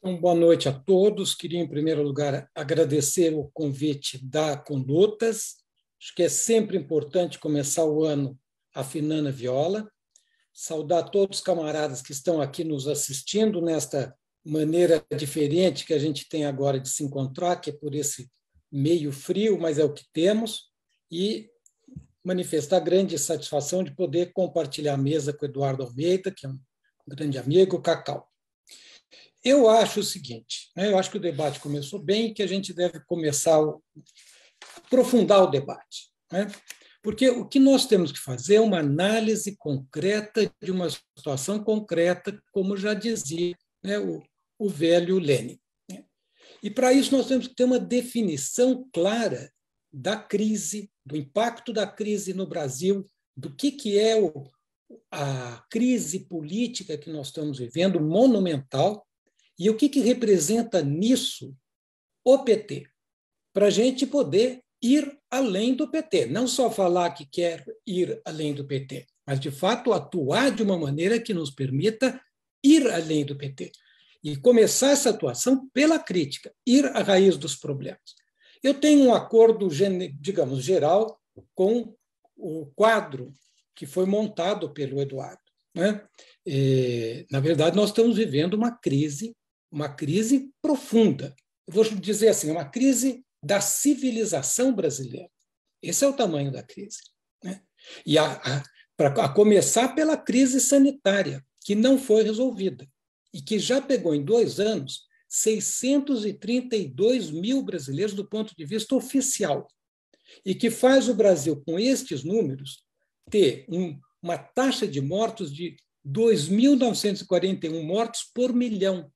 Então, boa noite a todos. Queria, em primeiro lugar, agradecer o convite da Condutas. Acho que é sempre importante começar o ano afinando a viola. Saudar todos os camaradas que estão aqui nos assistindo nesta maneira diferente que a gente tem agora de se encontrar, que é por esse meio frio, mas é o que temos, e manifestar grande satisfação de poder compartilhar a mesa com o Eduardo Almeida, que é um grande amigo, Cacau. Eu acho o seguinte, eu acho que o debate começou bem e que a gente deve começar a aprofundar o debate, porque o que nós temos que fazer é uma análise concreta de uma situação concreta, como já dizia o velho Lenin. E, para isso, nós temos que ter uma definição clara da crise, do impacto da crise no Brasil, do que é a crise política que nós estamos vivendo, monumental, e o que representa nisso o PT, para a gente poder ir além do PT. Não só falar que quer ir além do PT, mas, de fato, atuar de uma maneira que nos permita ir além do PT. E começar essa atuação pela crítica, ir à raiz dos problemas. Eu tenho um acordo, digamos, geral com o quadro que foi montado pelo Eduardo. Na verdade, nós estamos vivendo uma crise profunda. Eu vou dizer assim, uma crise da civilização brasileira. Esse é o tamanho da crise. E para começar pela crise sanitária, que não foi resolvida, e que já pegou em 2 anos 632 mil brasileiros do ponto de vista oficial, e que faz o Brasil, com estes números, ter uma taxa de mortos de 2.941 mortos por milhão.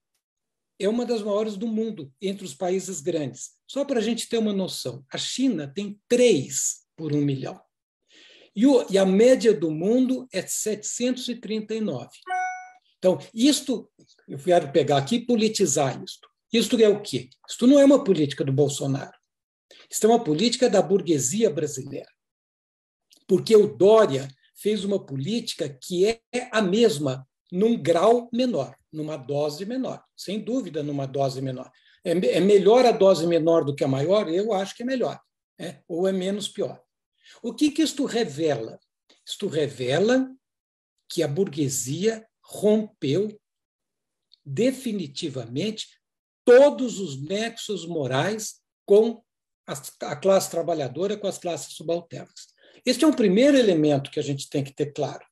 É uma das maiores do mundo, entre os países grandes. Só para a gente ter uma noção, a China tem 3 por 1 milhão. E a média do mundo é 739. Então, eu quero pegar aqui e politizar isto. Isto é o quê? Isto não é uma política do Bolsonaro. Isto é uma política da burguesia brasileira. Porque o Dória fez uma política que é a mesma, num grau menor, numa dose menor. Sem dúvida, numa dose menor. É melhor a dose menor do que a maior? Eu acho que é melhor. Ou é menos pior. O que isto revela? Isto revela que a burguesia rompeu definitivamente todos os nexos morais com a classe trabalhadora, com as classes subalternas. Este é um primeiro elemento que a gente tem que ter claro.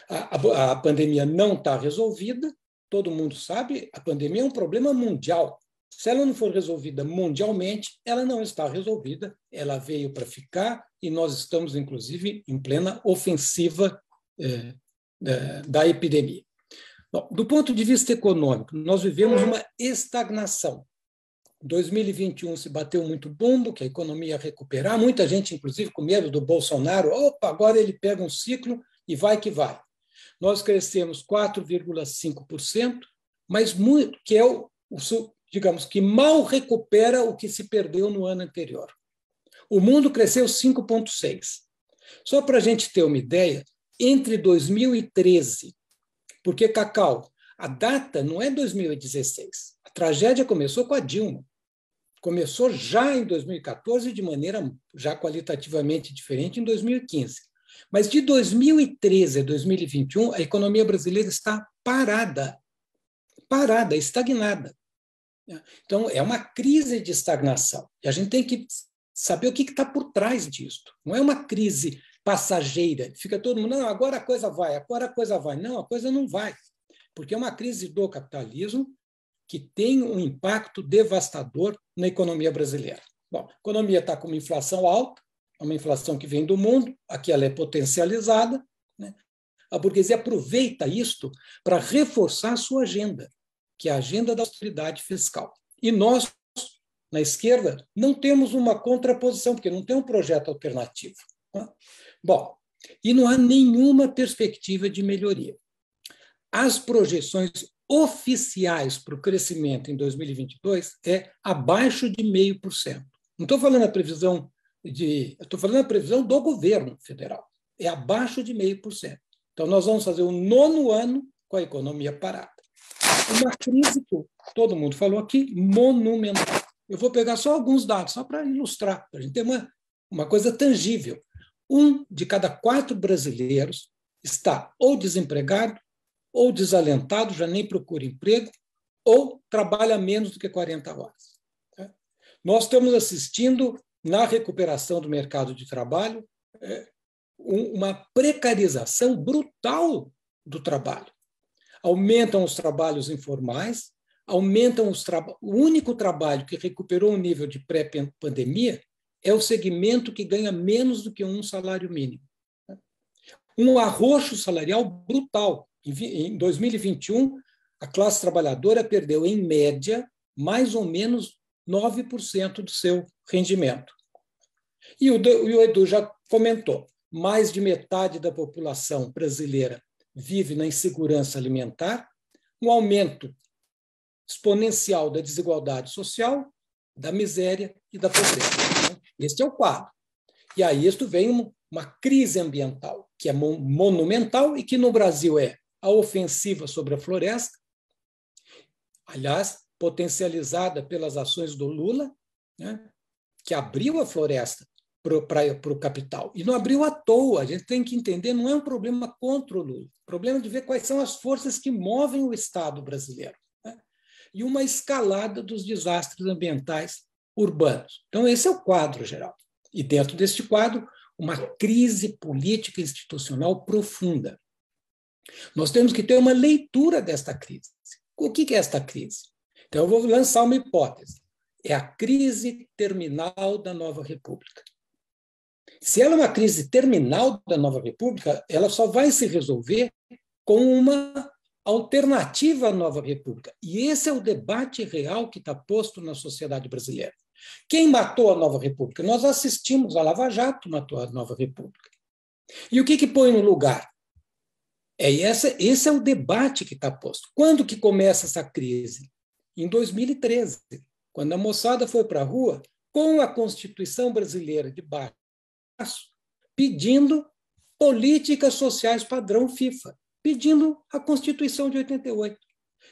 A pandemia não está resolvida, todo mundo sabe, a pandemia é um problema mundial. Se ela não for resolvida mundialmente, ela não está resolvida, ela veio para ficar e nós estamos, inclusive, em plena ofensiva da epidemia. Bom, do ponto de vista econômico, nós vivemos uma estagnação. Em 2021 se bateu muito bumbo, que a economia ia recuperar, muita gente, inclusive, com medo do Bolsonaro, agora ele pega um ciclo e vai que vai. Nós crescemos 4,5%, mas muito, que é digamos, que mal recupera o que se perdeu no ano anterior. O mundo cresceu 5,6%. Só para a gente ter uma ideia, entre 2013, porque, Cacau, a data não é 2016, a tragédia começou com a Dilma, começou já em 2014 de maneira já qualitativamente diferente em 2015. Mas de 2013 a 2021, a economia brasileira está parada, estagnada. Então, é uma crise de estagnação. E a gente tem que saber o que está por trás disso. Não é uma crise passageira. Fica todo mundo, não, agora a coisa vai, agora a coisa vai. Não, a coisa não vai. Porque é uma crise do capitalismo que tem um impacto devastador na economia brasileira. Bom, a economia está com uma inflação alta, uma inflação que vem do mundo, aqui ela é potencializada. A burguesia aproveita isto para reforçar a sua agenda, que é a agenda da austeridade fiscal. E nós, na esquerda, não temos uma contraposição, porque não tem um projeto alternativo. Bom, e não há nenhuma perspectiva de melhoria. As projeções oficiais para o crescimento em 2022 é abaixo de 0,5%. Não estou falando a previsão estou falando a previsão do governo federal. É abaixo de 0,5%. Então, nós vamos fazer o 9º ano com a economia parada. uma crise que todo mundo falou aqui, monumental. Eu vou pegar só alguns dados, só para ilustrar, para a gente ter uma coisa tangível. 1 de cada 4 brasileiros está ou desempregado, ou desalentado, já nem procura emprego, ou trabalha menos do que 40 horas. Nós estamos assistindo, na recuperação do mercado de trabalho, uma precarização brutal do trabalho. Aumentam os trabalhos informais, aumentam o único trabalho que recuperou o nível de pré-pandemia é o segmento que ganha menos do que um salário mínimo. Um arroxo salarial brutal. Em 2021, a classe trabalhadora perdeu, em média, mais ou menos 9% do seu rendimento. E o Edu já comentou, mais de metade da população brasileira vive na insegurança alimentar, um aumento exponencial da desigualdade social, da miséria e da pobreza. Este é o quadro. E a isto vem uma crise ambiental, que é monumental e que no Brasil é a ofensiva sobre a floresta, aliás, potencializada pelas ações do Lula, né, que abriu a floresta para o capital. E não abriu à toa, a gente tem que entender, não é um problema contra o Lula, é um problema de ver quais são as forças que movem o Estado brasileiro. Né? E uma escalada dos desastres ambientais urbanos. Então, esse é o quadro geral. E dentro deste quadro, uma crise política e institucional profunda. Nós temos que ter uma leitura desta crise. O que é esta crise? Então, eu vou lançar uma hipótese. É a crise terminal da nova república. Se ela é uma crise terminal da nova república, ela só vai se resolver com uma alternativa à nova república. E esse é o debate real que está posto na sociedade brasileira. Quem matou a nova república? Nós assistimos, a Lava Jato matou a nova república. E o que põe no lugar? Esse é o debate que está posto. Quando que começa essa crise? Em 2013, quando a moçada foi para a rua com a Constituição brasileira de baixo, pedindo políticas sociais padrão FIFA, pedindo a Constituição de 88.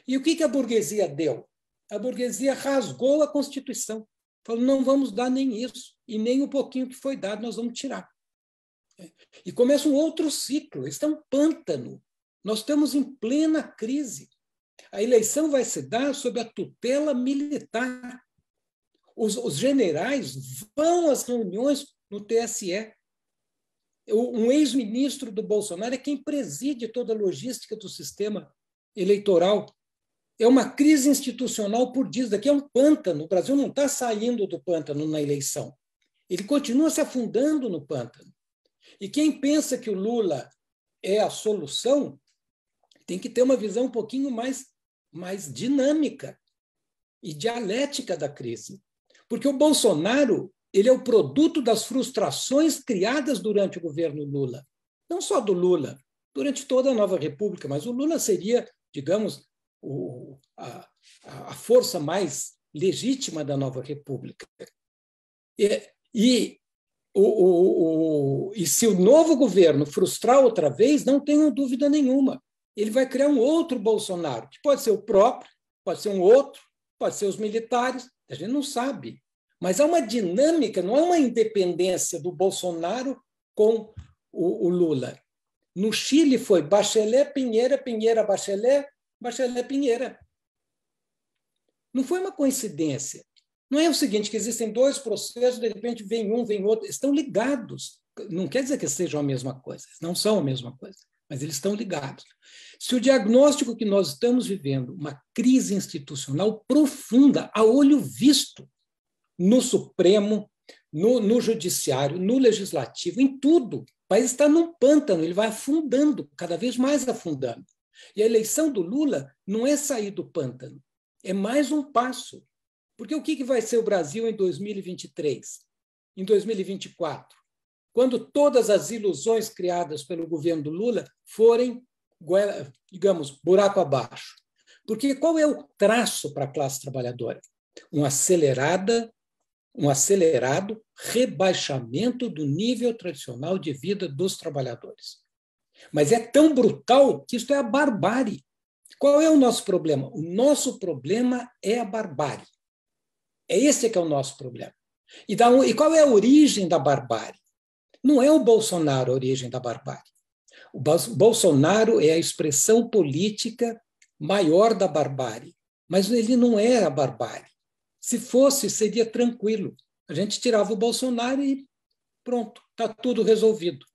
E o que a burguesia deu? A burguesia rasgou a Constituição. Falou, não vamos dar nem isso, e nem o pouquinho que foi dado nós vamos tirar. E começa um outro ciclo, este é um pântano. Nós estamos em plena crise. A eleição vai se dar sob a tutela militar. Os generais vão às reuniões no TSE. Um ex-ministro do Bolsonaro é quem preside toda a logística do sistema eleitoral. É uma crise institucional por dias. Daqui é um pântano. O Brasil não está saindo do pântano na eleição. Ele continua se afundando no pântano. E quem pensa que o Lula é a solução tem que ter uma visão um pouquinho mais dinâmica e dialética da crise. Porque o Bolsonaro ele é o produto das frustrações criadas durante o governo Lula. Não só do Lula, durante toda a nova república, mas o Lula seria, digamos, a força mais legítima da nova república. E se o novo governo frustrar outra vez, não tenham dúvida nenhuma, ele vai criar um outro Bolsonaro, que pode ser o próprio, pode ser um outro, pode ser os militares, a gente não sabe. Mas há uma dinâmica, não é uma independência do Bolsonaro com o Lula. No Chile foi Bachelet, Piñera, Piñera, Bachelet, Bachelet, Piñera. Não foi uma coincidência. Não é o seguinte, que existem dois processos, de repente vem um, vem outro, estão ligados. Não quer dizer que sejam a mesma coisa, não são a mesma coisa, mas eles estão ligados. Se o diagnóstico que nós estamos vivendo, uma crise institucional profunda, a olho visto, no Supremo, no Judiciário, no Legislativo, em tudo, o país está num pântano, ele vai afundando, cada vez mais afundando. E a eleição do Lula não é sair do pântano, é mais um passo. Porque o que vai ser o Brasil em 2023, em 2024, quando todas as ilusões criadas pelo governo do Lula forem, digamos, buraco abaixo? Porque qual é o traço para a classe trabalhadora? Um acelerado rebaixamento do nível tradicional de vida dos trabalhadores. Mas é tão brutal que isso é a barbárie. Qual é o nosso problema? O nosso problema é a barbárie. É esse que é o nosso problema. E qual é a origem da barbárie? Não é o Bolsonaro a origem da barbárie. O Bolsonaro é a expressão política maior da barbárie, mas ele não é a barbárie. Se fosse, seria tranquilo. A gente tirava o Bolsonaro e pronto, está tudo resolvido.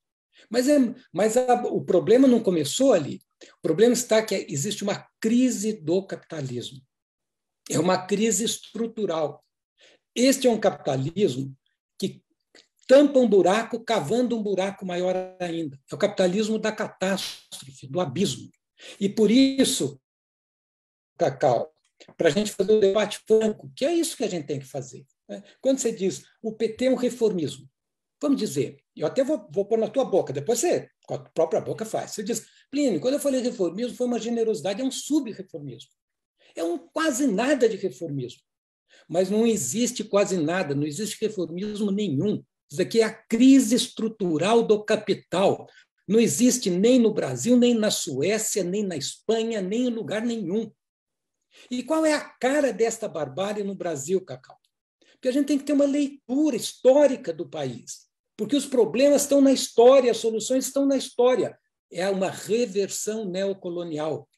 Mas o problema não começou ali. O problema está que existe uma crise do capitalismo. É uma crise estrutural. Este é um capitalismo que tampa um buraco, cavando um buraco maior ainda. É o capitalismo da catástrofe, do abismo. E por isso, Cacau, para a gente fazer um debate franco, que é isso que a gente tem que fazer. Quando você diz o PT é um reformismo, vamos dizer, eu até vou pôr na tua boca, depois você, com a própria boca, faz. Você diz, Plínio, quando eu falei reformismo, foi uma generosidade, é um sub-reformismo. É um quase nada de reformismo. Mas não existe quase nada, não existe reformismo nenhum. Isso aqui é a crise estrutural do capital. Não existe nem no Brasil, nem na Suécia, nem na Espanha, nem em lugar nenhum. E qual é a cara desta barbárie no Brasil, Cacau? Porque a gente tem que ter uma leitura histórica do país, porque os problemas estão na história, as soluções estão na história. É uma reversão neocolonial.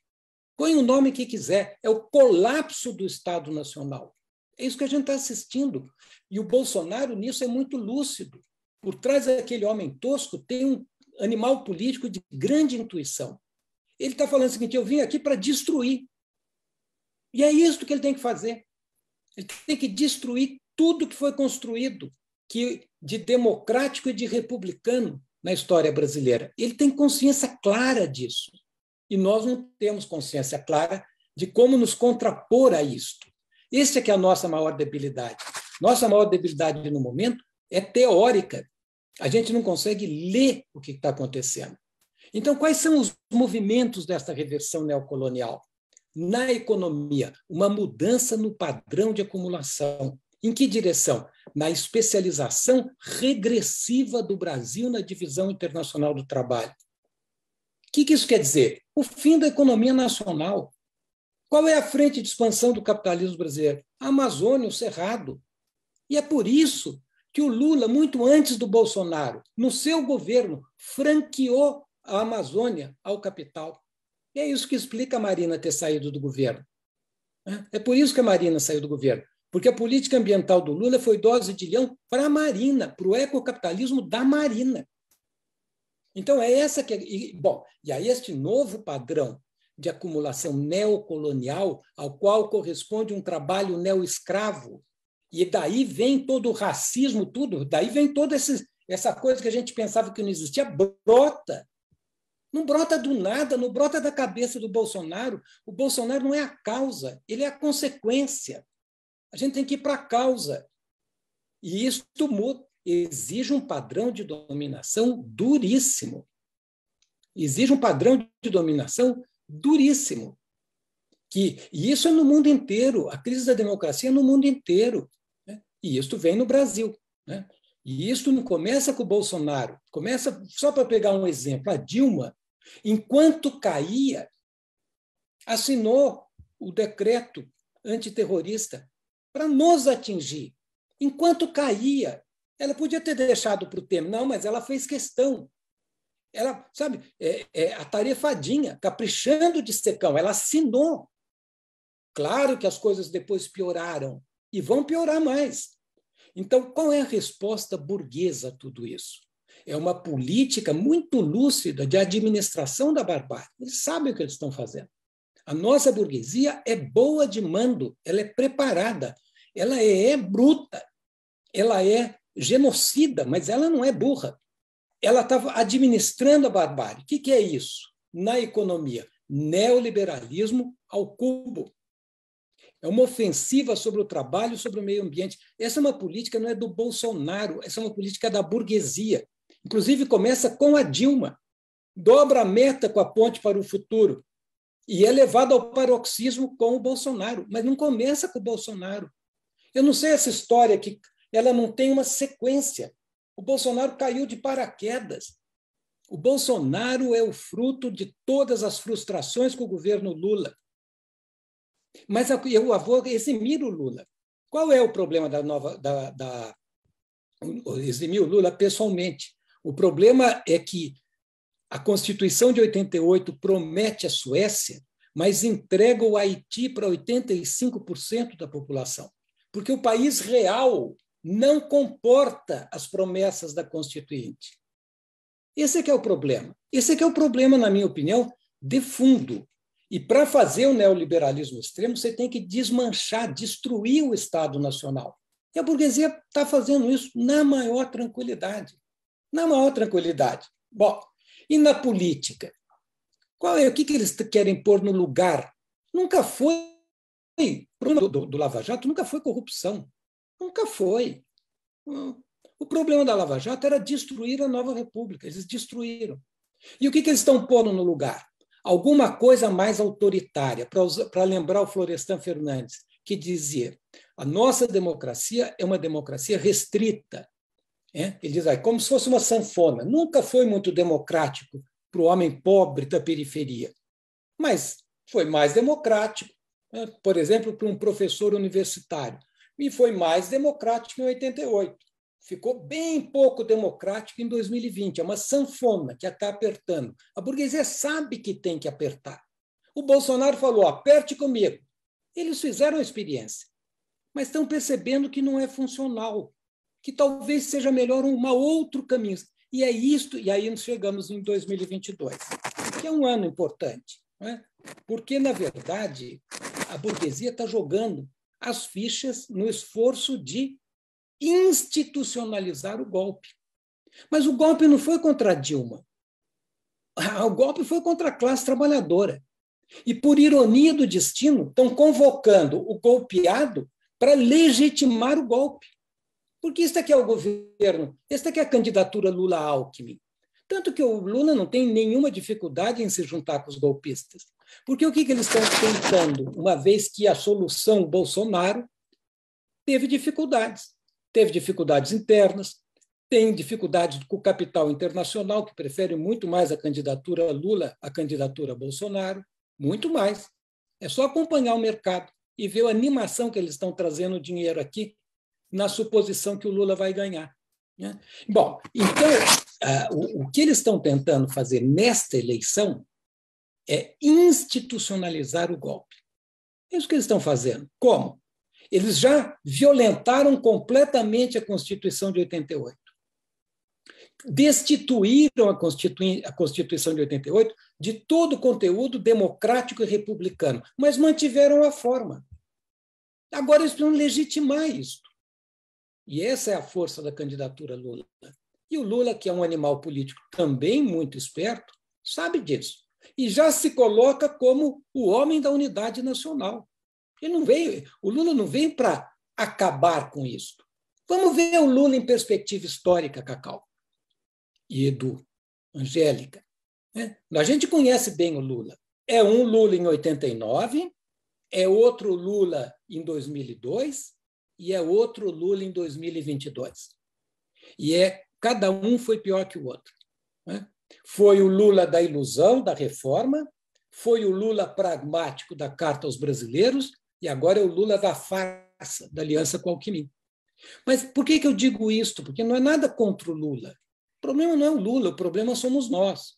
Põe o nome que quiser, é o colapso do Estado Nacional. É isso que a gente está assistindo. E o Bolsonaro, nisso, é muito lúcido. Por trás daquele homem tosco tem um animal político de grande intuição. Ele está falando o seguinte, eu vim aqui para destruir. E é isso que ele tem que fazer. Ele tem que destruir tudo que foi construído de democrático e de republicano na história brasileira. Ele tem consciência clara disso. E nós não temos consciência clara de como nos contrapor a isto. Essa é que é a nossa maior debilidade. Nossa maior debilidade no momento é teórica. A gente não consegue ler o que está acontecendo. Então, quais são os movimentos desta reversão neocolonial? Na economia, uma mudança no padrão de acumulação. Em que direção? Na especialização regressiva do Brasil na divisão internacional do trabalho. O que isso quer dizer? O fim da economia nacional. Qual é a frente de expansão do capitalismo brasileiro? A Amazônia, o Cerrado. E é por isso que o Lula, muito antes do Bolsonaro, no seu governo, franqueou a Amazônia ao capital. E é isso que explica a Marina ter saído do governo. É por isso que a Marina saiu do governo. Porque a política ambiental do Lula foi dose de leão para a Marina, para o ecocapitalismo da Marina. Então, é essa que... Bom, e aí este novo padrão de acumulação neocolonial, ao qual corresponde um trabalho neoescravo, e daí vem todo o racismo, tudo, daí vem toda essa coisa que a gente pensava que não existia, brota. Não brota do nada, não brota da cabeça do Bolsonaro. O Bolsonaro não é a causa, ele é a consequência. A gente tem que ir para a causa. E isso exige um padrão de dominação duríssimo. Exige um padrão de dominação duríssimo. E isso é no mundo inteiro. A crise da democracia é no mundo inteiro. Né? E isso vem no Brasil. Né? E isso não começa com o Bolsonaro. Começa, só para pegar um exemplo, a Dilma, enquanto caía, assinou o decreto antiterrorista para nos atingir. Enquanto caía, ela podia ter deixado para o Temer. Não, mas ela fez questão. Ela, sabe, atarefadinha, caprichando de secão, ela assinou. Claro que as coisas depois pioraram e vão piorar mais. Então, qual é a resposta burguesa a tudo isso? É uma política muito lúcida de administração da barbárie. Eles sabem o que eles estão fazendo. A nossa burguesia é boa de mando, ela é preparada, ela é bruta, ela é genocida, mas ela não é burra. Ela estava administrando a barbárie. O que é isso? Na economia, neoliberalismo ao cubo. É uma ofensiva sobre o trabalho, sobre o meio ambiente. Essa é uma política, não é do Bolsonaro, essa é uma política da burguesia. Inclusive, começa com a Dilma. Dobra a meta com a ponte para o futuro. E é levado ao paroxismo com o Bolsonaro. Mas não começa com o Bolsonaro. Eu não sei essa história que ela não tem uma sequência. O Bolsonaro caiu de paraquedas. O Bolsonaro é o fruto de todas as frustrações com o governo Lula. Mas eu vou eximir o Lula. Qual é o problema eximir o Lula pessoalmente? O problema é que a Constituição de 88 promete a Suécia, mas entrega o Haiti para 85% da população, porque o país real não comporta as promessas da Constituinte. Esse é que é o problema. Esse é que é o problema, na minha opinião, de fundo. E para fazer o neoliberalismo extremo, você tem que desmanchar, destruir o Estado Nacional. E a burguesia está fazendo isso na maior tranquilidade. Na maior tranquilidade. Bom, e na política? O que eles querem pôr no lugar? Nunca foi. O problema do Lava Jato nunca foi corrupção. Nunca foi. O problema da Lava Jato era destruir a nova república. Eles destruíram. E o que eles estão pondo no lugar? Alguma coisa mais autoritária, para lembrar o Florestan Fernandes, que dizia: a nossa democracia é uma democracia restrita. Ele diz, como se fosse uma sanfona. Nunca foi muito democrático para o homem pobre da periferia, mas foi mais democrático, por exemplo, para um professor universitário, e foi mais democrático em 88. Ficou bem pouco democrático em 2020. É uma sanfona que está apertando. A burguesia sabe que tem que apertar. O Bolsonaro falou, aperte comigo. Eles fizeram a experiência, mas estão percebendo que não é funcional, que talvez seja melhor um outro caminho. E é isto, e aí nós chegamos em 2022, que é um ano importante, porque, na verdade, a burguesia está jogando as fichas no esforço de institucionalizar o golpe. Mas o golpe não foi contra a Dilma. O golpe foi contra a classe trabalhadora. E, por ironia do destino, estão convocando o golpeado para legitimar o golpe. Porque isso aqui é o governo, essa aqui é a candidatura Lula-Alckmin. Tanto que o Lula não tem nenhuma dificuldade em se juntar com os golpistas. Porque o que eles estão tentando, uma vez que a solução Bolsonaro teve dificuldades. Teve dificuldades internas, tem dificuldades com o capital internacional, que prefere muito mais a candidatura Lula à candidatura Bolsonaro, muito mais. É só acompanhar o mercado e ver a animação que eles estão trazendo dinheiro aqui, na suposição que o Lula vai ganhar. Bom, então, o que eles estão tentando fazer nesta eleição é institucionalizar o golpe. É isso que eles estão fazendo. Como? Eles já violentaram completamente a Constituição de 88. Destituíram a Constituição de 88 de todo o conteúdo democrático e republicano, mas mantiveram a forma. Agora eles precisam legitimar isso. E essa é a força da candidatura Lula. E o Lula, que é um animal político também muito esperto, sabe disso. E já se coloca como o homem da unidade nacional. O Lula não veio para acabar com isso. Vamos ver o Lula em perspectiva histórica, Cacau. E Edu, Angélica. A gente conhece bem o Lula. É um Lula em 89, é outro Lula em 2002 e é outro Lula em 2022. E cada um foi pior que o outro. Foi o Lula da ilusão, da reforma, foi o Lula pragmático da Carta aos Brasileiros e agora é o Lula da farsa, da aliança com o Alckmin. Mas por que eu digo isto? Porque não é nada contra o Lula. O problema não é o Lula, o problema somos nós.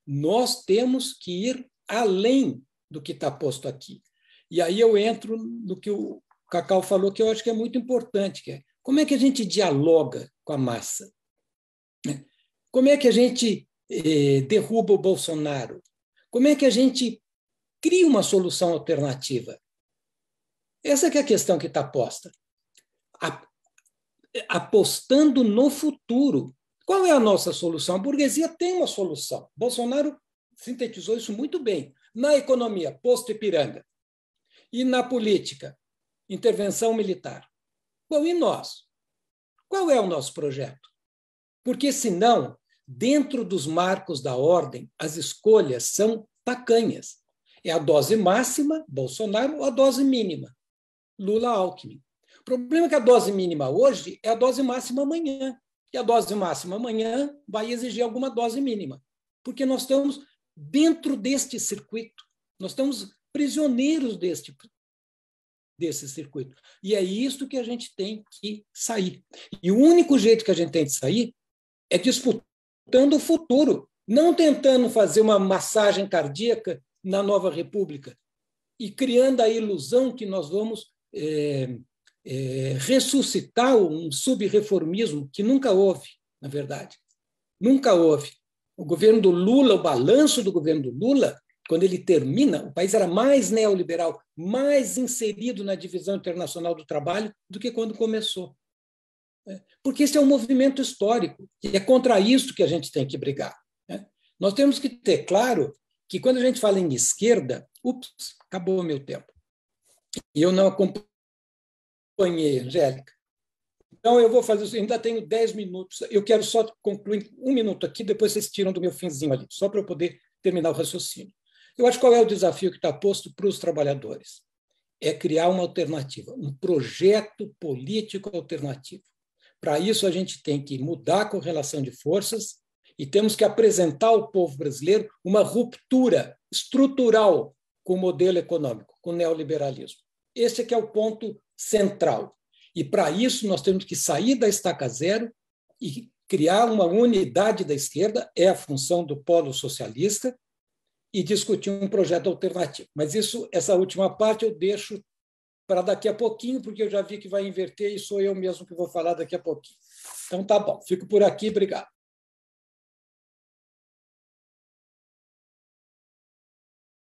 Nós temos que ir além do que está posto aqui. E aí eu entro no que o Cacau falou, que eu acho que é muito importante, que é como é que a gente dialoga com a massa? Como é que a gente derruba o Bolsonaro? Como é que a gente cria uma solução alternativa? Essa que é a questão que está posta. Apostando no futuro. Qual é a nossa solução? A burguesia tem uma solução. Bolsonaro sintetizou isso muito bem. Na economia, posto Ipiranga. E na política, intervenção militar. Bom, e nós? Qual é o nosso projeto? Porque, senão, dentro dos marcos da ordem, as escolhas são tacanhas. É a dose máxima, Bolsonaro, ou a dose mínima, Lula-Alckmin. O problema é que a dose mínima hoje é a dose máxima amanhã. E a dose máxima amanhã vai exigir alguma dose mínima. porque nós estamos dentro deste circuito, nós estamos prisioneiros desse circuito. E é isso que a gente tem que sair. E o único jeito que a gente tem de sair é disputando o futuro, não tentando fazer uma massagem cardíaca na nova república e criando a ilusão que nós vamos ressuscitar um sub-reformismo que nunca houve, na verdade. Nunca houve. O governo do Lula, o balanço do governo do Lula, quando ele termina, o país era mais neoliberal, mais inserido na divisão internacional do trabalho do que quando começou. Porque esse é um movimento histórico, e é contra isso que a gente tem que brigar. Nós temos que ter claro que, quando a gente fala em esquerda, acabou o meu tempo. E eu não acompanhei, Angélica. Então, eu vou fazer isso. Ainda tenho 10 minutos. Eu quero só concluir 1 minuto aqui, depois vocês tiram do meu finzinho ali, só para eu poder terminar o raciocínio. Eu acho qual é o desafio que está posto para os trabalhadores. É criar uma alternativa, um projeto político alternativo. Para isso, a gente tem que mudar a correlação de forças e temos que apresentar ao povo brasileiro uma ruptura estrutural com o modelo econômico, com o neoliberalismo. Esse é que é o ponto central. E, para isso, nós temos que sair da estaca zero e criar uma unidade da esquerda, é a função do polo socialista, e discutir um projeto alternativo. Mas essa última parte eu deixo para daqui a pouquinho, porque eu já vi que vai inverter e sou eu mesmo que vou falar daqui a pouquinho. Então, tá bom. Fico por aqui. Obrigado.